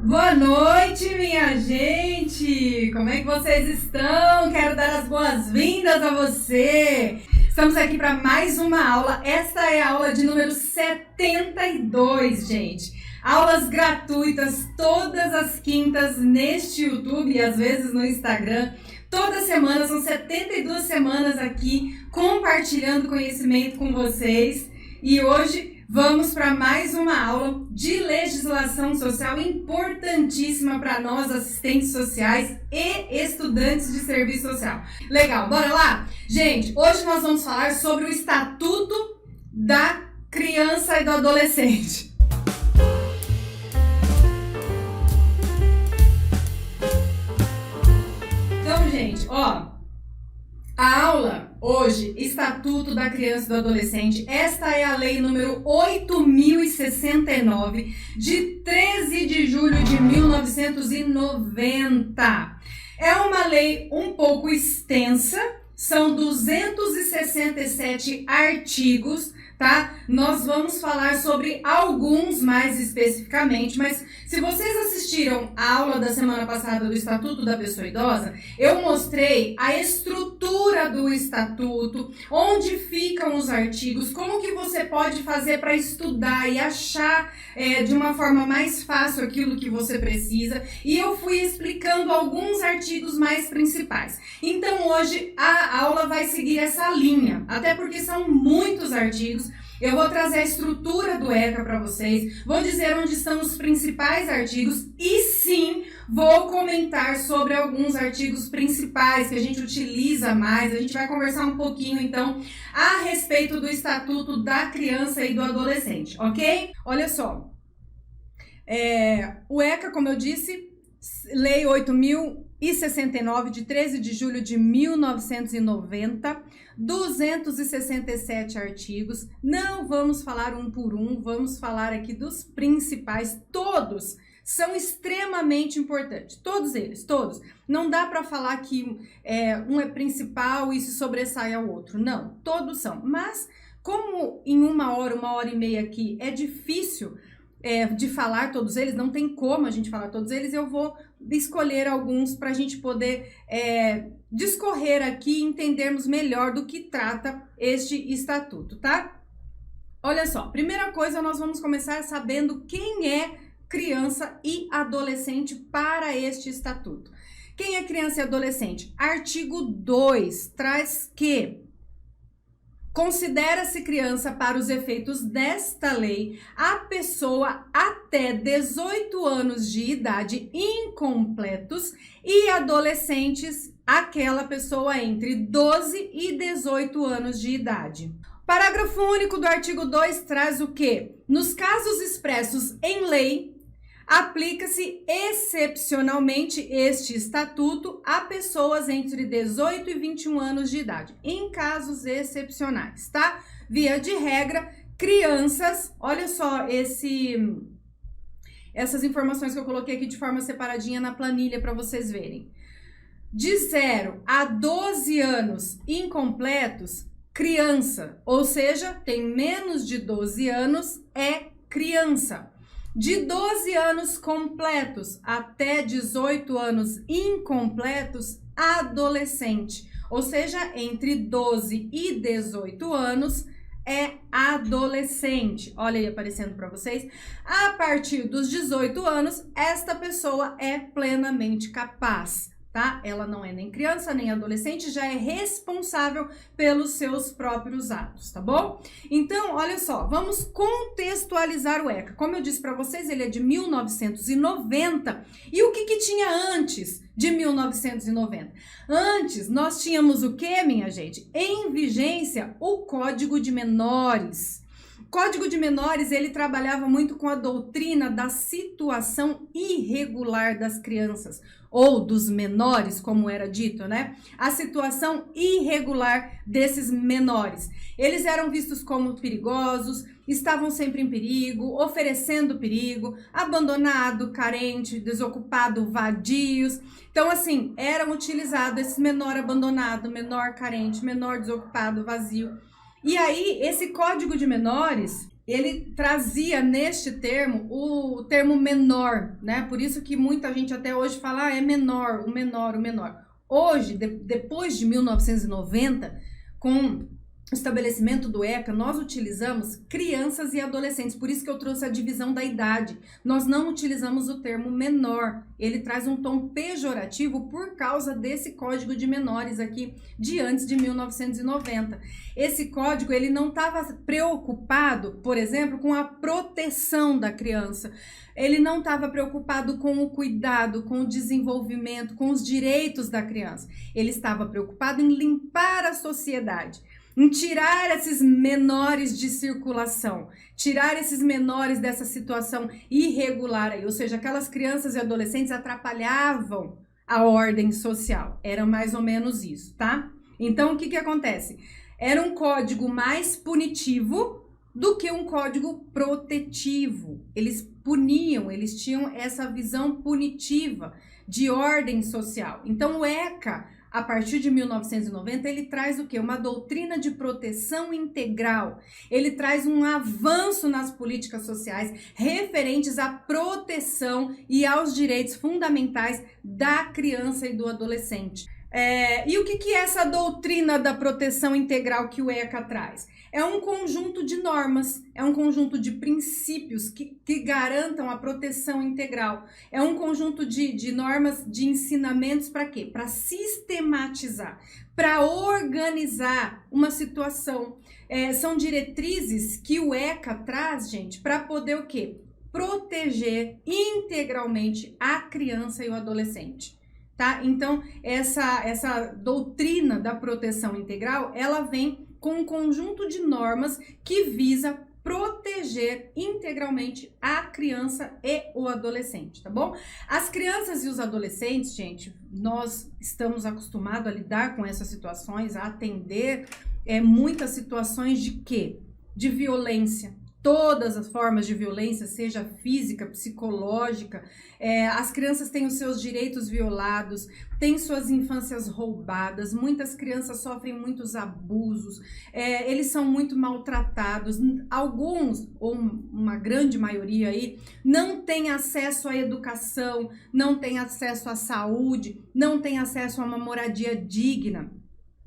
Boa noite, minha gente! Como é que vocês estão? Quero dar as boas-vindas a você! Estamos aqui para mais uma aula. Esta é a aula de número 72, gente. Aulas gratuitas todas as quintas neste YouTube e às vezes no Instagram. Toda semana, são 72 semanas aqui compartilhando conhecimento com vocês. E hoje vamos para mais uma aula de legislação social importantíssima para nós, assistentes sociais e estudantes de serviço social. Legal, bora lá? Gente, hoje nós vamos falar sobre o Estatuto da Criança e do Adolescente. Então, gente, ó, a aula hoje, Estatuto da Criança e do Adolescente, esta é a lei número 8.069, de 13 de julho de 1990. É uma lei um pouco extensa, são 267 artigos, tá? Nós vamos falar sobre alguns mais especificamente, mas se vocês assistiram a aula da semana passada do Estatuto da Pessoa Idosa, eu mostrei a estrutura do Estatuto, onde ficam os artigos, como que você pode fazer para estudar e achar de uma forma mais fácil aquilo que você precisa, e eu fui explicando alguns artigos mais principais. Então hoje a aula vai seguir essa linha, até porque são muitos artigos. Eu vou trazer a estrutura do ECA para vocês, vou dizer onde estão os principais artigos e sim, vou comentar sobre alguns artigos principais que a gente utiliza mais. A gente vai conversar um pouquinho então a respeito do Estatuto da Criança e do Adolescente, ok? Olha só, o ECA, como eu disse, Lei 8.069, de 13 de julho de 1990, 267 artigos. Não vamos falar um por um, vamos falar aqui dos principais. Todos são extremamente importantes, todos eles, todos. Não dá para falar que um é principal e se sobressai ao outro, não, todos são. Mas como em uma hora e meia aqui é difícil de falar todos eles, não tem como a gente falar todos eles, eu vou escolher alguns para a gente poder discorrer aqui e entendermos melhor do que trata este estatuto, tá? Olha só, primeira coisa, nós vamos começar sabendo quem é criança e adolescente para este estatuto. Quem é criança e adolescente? Artigo 2 traz que considera-se criança para os efeitos desta lei a pessoa até 18 anos de idade incompletos e adolescentes aquela pessoa entre 12 e 18 anos de idade. Parágrafo único do artigo 2 traz o quê? Nos casos expressos em lei, aplica-se excepcionalmente este estatuto a pessoas entre 18 e 21 anos de idade, em casos excepcionais, tá? Via de regra, crianças, olha só essas informações que eu coloquei aqui de forma separadinha na planilha para vocês verem. De 0 a 12 anos incompletos, criança, ou seja, tem menos de 12 anos, é criança. De 12 anos completos até 18 anos incompletos, adolescente. Ou seja, entre 12 e 18 anos é adolescente. Olha aí aparecendo para vocês. A partir dos 18 anos, esta pessoa é plenamente capaz, tá? Ela não é nem criança, nem adolescente, já é responsável pelos seus próprios atos, tá bom? Então, olha só, vamos contextualizar o ECA. Como eu disse para vocês, ele é de 1990. E o que tinha antes de 1990? Antes, nós tínhamos o que, minha gente? Em vigência, o Código de Menores. O Código de Menores, ele trabalhava muito com a doutrina da situação irregular das crianças, ou dos menores, como era dito, né? A situação irregular desses menores. Eles eram vistos como perigosos, estavam sempre em perigo, oferecendo perigo, abandonado, carente, desocupado, vadios. Então, assim, eram utilizados esse menor abandonado, menor carente, menor desocupado, vazio. E aí, esse Código de Menores, ele trazia neste termo o termo menor, né? Por isso que muita gente até hoje fala, é menor, o menor, o menor. Hoje, depois de 1990, com o estabelecimento do ECA, nós utilizamos crianças e adolescentes, por isso que eu trouxe a divisão da idade. Nós não utilizamos o termo menor, ele traz um tom pejorativo por causa desse código de menores aqui de antes de 1990. Esse código, ele não estava preocupado, por exemplo, com a proteção da criança. Ele não estava preocupado com o cuidado, com o desenvolvimento, com os direitos da criança. Ele estava preocupado em limpar a sociedade, em tirar esses menores de circulação, tirar esses menores dessa situação irregular aí, ou seja, aquelas crianças e adolescentes atrapalhavam a ordem social. Era mais ou menos isso, tá? Então, o que acontece? Era um código mais punitivo do que um código protetivo. Eles puniam, eles tinham essa visão punitiva de ordem social. Então, o ECA, a partir de 1990, ele traz o quê? Uma doutrina de proteção integral. Ele traz um avanço nas políticas sociais referentes à proteção e aos direitos fundamentais da criança e do adolescente. E o que é essa doutrina da proteção integral que o ECA traz? É um conjunto de normas, é um conjunto de princípios que garantam a proteção integral. É um conjunto de normas, de ensinamentos para quê? Para sistematizar, para organizar uma situação. São diretrizes que o ECA traz, gente, para poder o quê? Proteger integralmente a criança e o adolescente. Tá? Então, essa doutrina da proteção integral, ela vem com um conjunto de normas que visa proteger integralmente a criança e o adolescente, tá bom? As crianças e os adolescentes, gente, nós estamos acostumados a lidar com essas situações, a atender muitas situações de quê? De violência. Todas as formas de violência, seja física, psicológica, as crianças têm os seus direitos violados, têm suas infâncias roubadas, muitas crianças sofrem muitos abusos, eles são muito maltratados, alguns, ou uma grande maioria aí, não têm acesso à educação, não têm acesso à saúde, não têm acesso a uma moradia digna.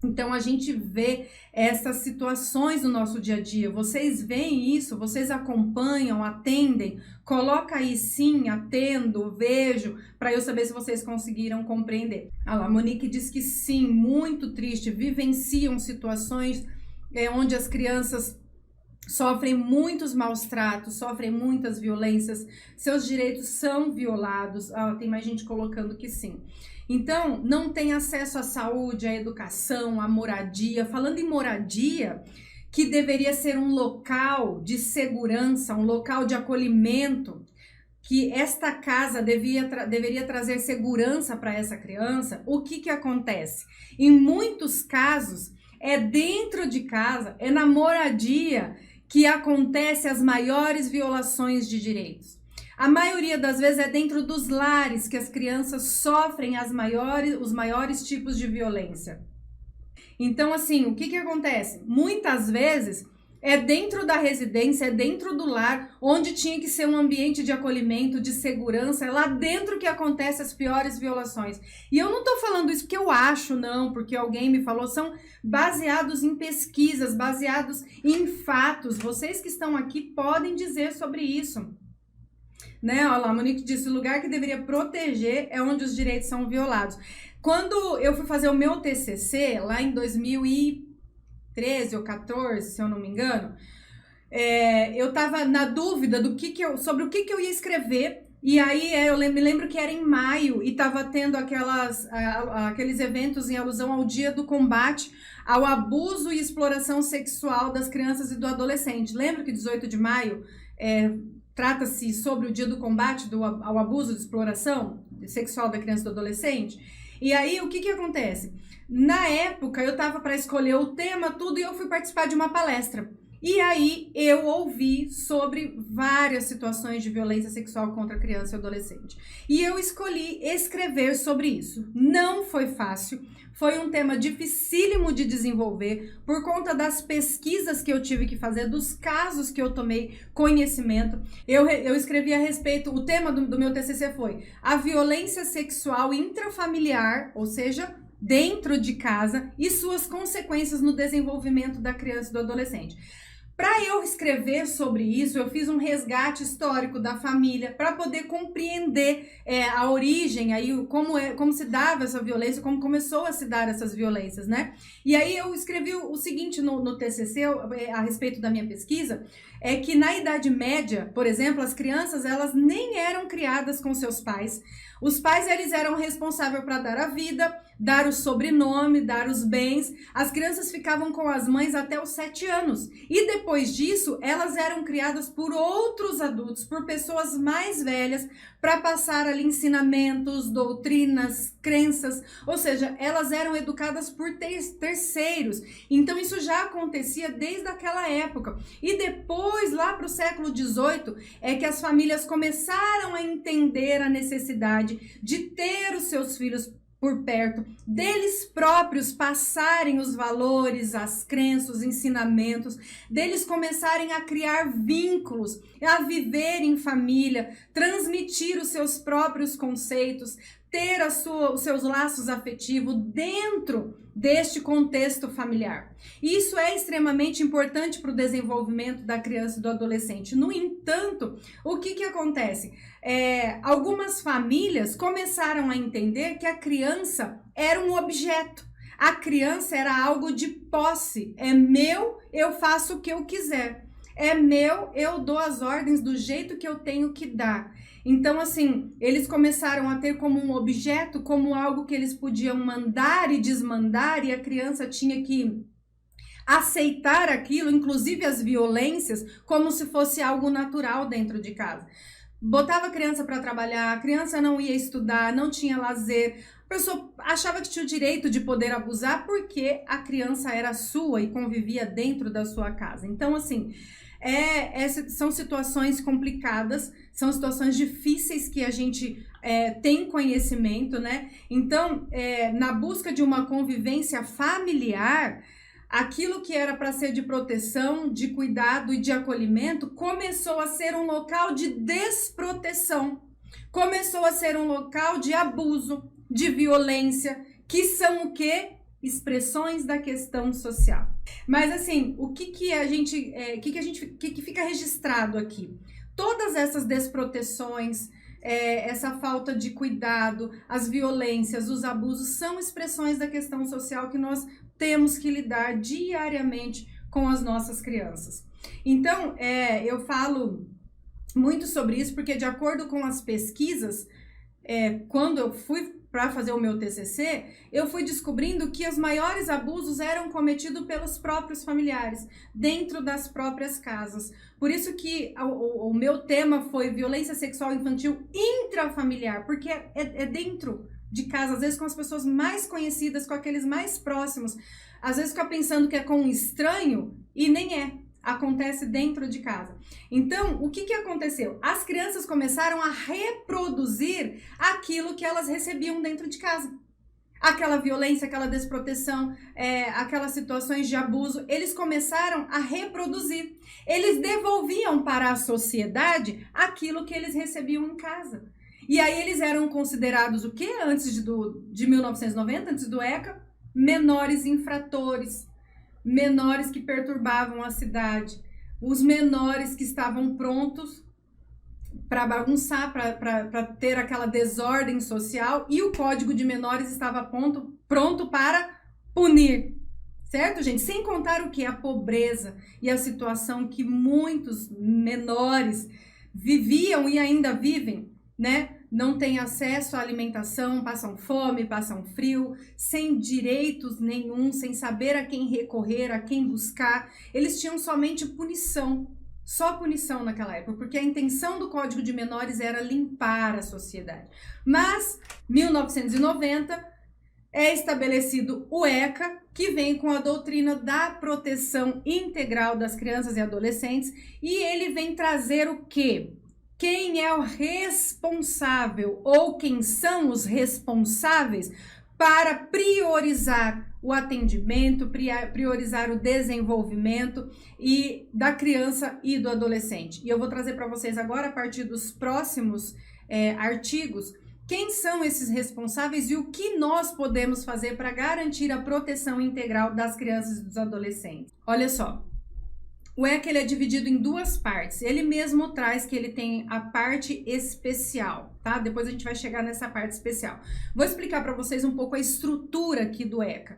Então, a gente vê essas situações no nosso dia a dia. Vocês veem isso? Vocês acompanham, atendem? Coloca aí sim, atendo, vejo, para eu saber se vocês conseguiram compreender. A Monique diz que sim, muito triste, vivenciam situações onde as crianças sofrem muitos maus tratos, sofrem muitas violências, seus direitos são violados. Tem mais gente colocando que sim. Então, não tem acesso à saúde, à educação, à moradia. Falando em moradia, que deveria ser um local de segurança, um local de acolhimento, que esta casa deveria trazer segurança para essa criança, o que acontece? Em muitos casos, é dentro de casa, é na moradia que acontecem as maiores violações de direitos. A maioria das vezes é dentro dos lares que as crianças sofrem os maiores tipos de violência. Então, assim, o que acontece? Muitas vezes é dentro da residência, é dentro do lar, onde tinha que ser um ambiente de acolhimento, de segurança, é lá dentro que acontecem as piores violações. E eu não tô falando isso porque eu acho, não, porque alguém me falou, são baseados em pesquisas, baseados em fatos. Vocês que estão aqui podem dizer sobre isso. Né? Olha lá, a Monique disse, o lugar que deveria proteger é onde os direitos são violados. Quando eu fui fazer o meu TCC, lá em 2013 ou 14, se eu não me engano, eu tava na dúvida sobre o que eu ia escrever, e aí eu me lembro que era em maio, e tava tendo aqueles eventos em alusão ao Dia do Combate ao Abuso e Exploração Sexual das Crianças e do Adolescente. Lembra que 18 de maio trata-se sobre o dia do combate ao abuso de exploração sexual da criança e do adolescente? E aí, o que acontece? Na época, eu tava para escolher o tema, tudo, e eu fui participar de uma palestra. E aí eu ouvi sobre várias situações de violência sexual contra criança e adolescente. E eu escolhi escrever sobre isso. Não foi fácil, foi um tema dificílimo de desenvolver por conta das pesquisas que eu tive que fazer, dos casos que eu tomei conhecimento. Eu escrevi a respeito, o tema do meu TCC foi a violência sexual intrafamiliar, ou seja, dentro de casa, e suas consequências no desenvolvimento da criança e do adolescente. Para eu escrever sobre isso, eu fiz um resgate histórico da família para poder compreender a origem, aí, como se dava essa violência, como começou a se dar essas violências, né? E aí eu escrevi o seguinte no TCC a respeito da minha pesquisa, é que na Idade Média, por exemplo, as crianças elas nem eram criadas com seus pais. Os pais eles eram responsáveis para dar a vida, dar o sobrenome, dar os bens. As crianças ficavam com as mães até os 7 anos. E depois disso, elas eram criadas por outros adultos, por pessoas mais velhas, para passar ali ensinamentos, doutrinas, crenças. Ou seja, elas eram educadas por terceiros. Então isso já acontecia desde aquela época. E depois, lá para o século XVIII, é que as famílias começaram a entender a necessidade de ter os seus filhos por perto, deles próprios passarem os valores, as crenças, os ensinamentos, deles começarem a criar vínculos, a viver em família, transmitir os seus próprios conceitos, ter os seus laços afetivos dentro deste contexto familiar. Isso é extremamente importante para o desenvolvimento da criança e do adolescente. No entanto, o que acontece? Algumas famílias começaram a entender que a criança era um objeto. A criança era algo de posse. É meu, eu faço o que eu quiser. É meu, eu dou as ordens do jeito que eu tenho que dar. Então, assim, eles começaram a ter como um objeto, como algo que eles podiam mandar e desmandar, e a criança tinha que aceitar aquilo, inclusive as violências, como se fosse algo natural dentro de casa. Botava a criança para trabalhar, a criança não ia estudar, não tinha lazer, a pessoa achava que tinha o direito de poder abusar porque a criança era sua e convivia dentro da sua casa. Então, assim, são situações complicadas, são situações difíceis que a gente tem conhecimento, né? Então, na busca de uma convivência familiar, aquilo que era para ser de proteção, de cuidado e de acolhimento, começou a ser um local de desproteção, começou a ser um local de abuso, de violência, que são o quê? Expressões da questão social. Mas assim, o que fica registrado aqui? Todas essas desproteções, essa falta de cuidado, as violências, os abusos são expressões da questão social que nós temos que lidar diariamente com as nossas crianças. Então, eu falo muito sobre isso porque, de acordo com as pesquisas, quando eu fui para fazer o meu TCC, eu fui descobrindo que os maiores abusos eram cometidos pelos próprios familiares, dentro das próprias casas. Por isso que o meu tema foi violência sexual infantil intrafamiliar, porque é dentro de casa, às vezes com as pessoas mais conhecidas, com aqueles mais próximos. Às vezes fica pensando que é com um estranho e nem é. Acontece dentro de casa. Então, o que aconteceu? As crianças começaram a reproduzir aquilo que elas recebiam dentro de casa. Aquela violência, aquela desproteção, aquelas situações de abuso, eles começaram a reproduzir. Eles devolviam para a sociedade aquilo que eles recebiam em casa. E aí eles eram considerados o quê? Antes de 1990, antes do ECA, menores infratores. Menores que perturbavam a cidade, os menores que estavam prontos para bagunçar, para ter aquela desordem social, e o Código de Menores estava pronto para punir, certo, gente? Sem contar o que? A pobreza e a situação que muitos menores viviam e ainda vivem, né? Não têm acesso à alimentação, passam fome, passam frio, sem direitos nenhum, sem saber a quem recorrer, a quem buscar. Eles tinham somente punição, só punição naquela época, porque a intenção do Código de Menores era limpar a sociedade. Mas, 1990, é estabelecido o ECA, que vem com a doutrina da proteção integral das crianças e adolescentes, e ele vem trazer o quê? Quem é o responsável ou quem são os responsáveis para priorizar o atendimento, priorizar o desenvolvimento da criança e do adolescente. E eu vou trazer para vocês agora, a partir dos próximos artigos, quem são esses responsáveis e o que nós podemos fazer para garantir a proteção integral das crianças e dos adolescentes. Olha só, o ECA ele é dividido em duas partes. Ele mesmo traz que ele tem a parte especial, tá? Depois a gente vai chegar nessa parte especial. Vou explicar para vocês um pouco a estrutura aqui do ECA.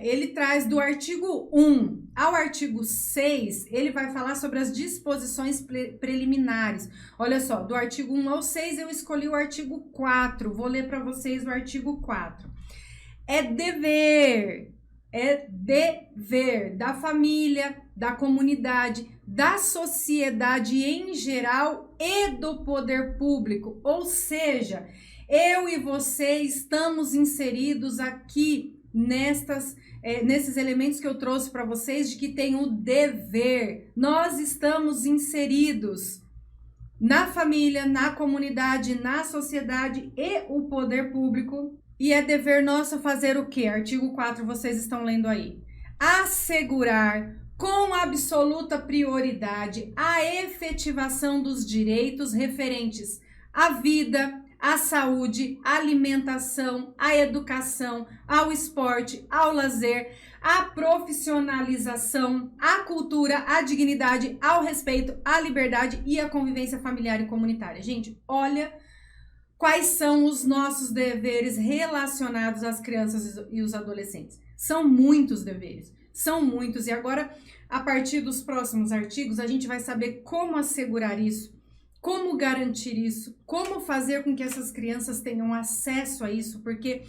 Ele traz do artigo 1 ao artigo 6, ele vai falar sobre as disposições preliminares. Olha só, do artigo 1 ao 6 eu escolhi o artigo 4, vou ler para vocês o artigo 4. É dever da família, da comunidade, da sociedade em geral e do poder público, ou seja, eu e você estamos inseridos aqui nesses elementos que eu trouxe para vocês, de que tem o dever. Nós estamos inseridos na família, na comunidade, na sociedade e o poder público. E é dever nosso fazer o quê? Artigo 4, vocês estão lendo aí. Assegurar com absoluta prioridade a efetivação dos direitos referentes à vida, à saúde, à alimentação, à educação, ao esporte, ao lazer, à profissionalização, à cultura, à dignidade, ao respeito, à liberdade e à convivência familiar e comunitária. Gente, olha quais são os nossos deveres relacionados às crianças e os adolescentes. São muitos deveres, são muitos. E agora, a partir dos próximos artigos, a gente vai saber como assegurar isso, como garantir isso, como fazer com que essas crianças tenham acesso a isso, porque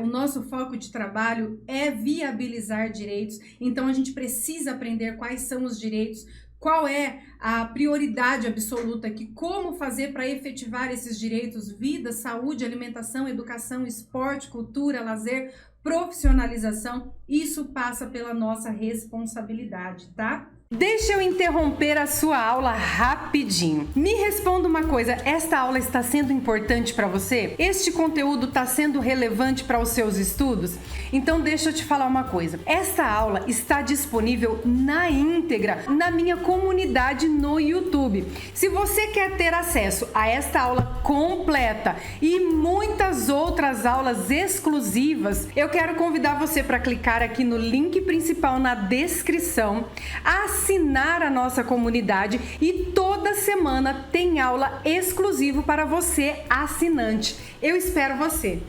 o nosso foco de trabalho é viabilizar direitos, então a gente precisa aprender quais são os direitos, qual é a prioridade absoluta aqui, como fazer para efetivar esses direitos: vida, saúde, alimentação, educação, esporte, cultura, lazer, profissionalização. Isso passa pela nossa responsabilidade, tá? Deixa eu interromper a sua aula rapidinho. Me responda uma coisa, esta aula está sendo importante para você? Este conteúdo está sendo relevante para os seus estudos? Então deixa eu te falar uma coisa. Esta aula está disponível na íntegra na minha comunidade no YouTube. Se você quer ter acesso a esta aula completa e muitas outras aulas exclusivas, eu quero convidar você para clicar aqui no link principal na descrição, assinar a nossa comunidade, e toda semana tem aula exclusiva para você, assinante. Eu espero você!